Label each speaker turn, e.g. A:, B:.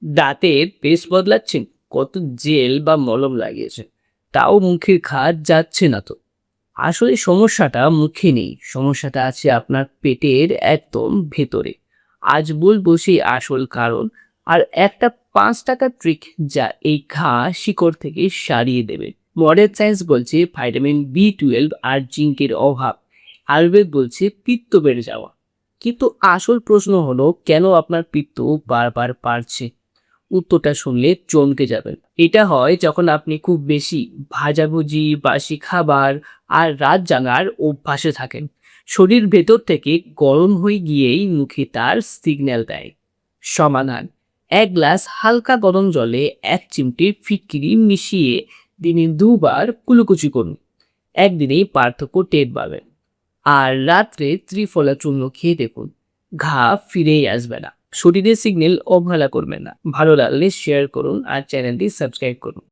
A: দাঁতের পেস্ট বদলাচ্ছেন, কত জেল বা মলম লাগিয়েছেন, তাও মুখের খাজ যাচ্ছে না তো। আসলে সমস্যাটা মুখে নেই, সমস্যাটা আছে আপনার পেটের একদম ভেতরে। আজ বলবো সেই আসল কারণ, আর একটা 5 টাকার ট্রিক যা এই ঘা শিকড় থেকে সারিয়ে দেবে। মডার্ন সায়েন্স বলছে ভিটামিন B12 আর জিঙ্কের অভাব, আয়ুর্বেদ বলছে পিত্ত বেড়ে যাওয়া। কিন্তু আসল প্রশ্ন হলো, কেন আপনার পিত্ত বারবার বাড়ছে? উত্তরটা শুনলে চমকে যাবেন। এটা হয় যখন আপনি খুব বেশি ভাজাভুজি, বাসি খাবার আর রাত জাগার অভ্যাসে থাকেন। শরীর ভেতর থেকে গরম হয়ে গিয়েই মুখে তার সিগন্যাল দেয়। সমাধান: 1 গ্লাস হালকা গরম জলে 1 চিমটে ফিটকিরি মিশিয়ে দিনে 2 বার কুলুকুচি করুন। একদিনেই পার্থক্য টের পাবেন। আর রাত্রে ত্রিফলা চূর্ণ খেয়ে দেখুন, ঘা ফিরেই আসবে না। শরীরের সিগন্যাল অবহেলা করবেন না। ভালো লাগলে শেয়ার করুন আর চ্যানেলটি সাবস্ক্রাইব করুন।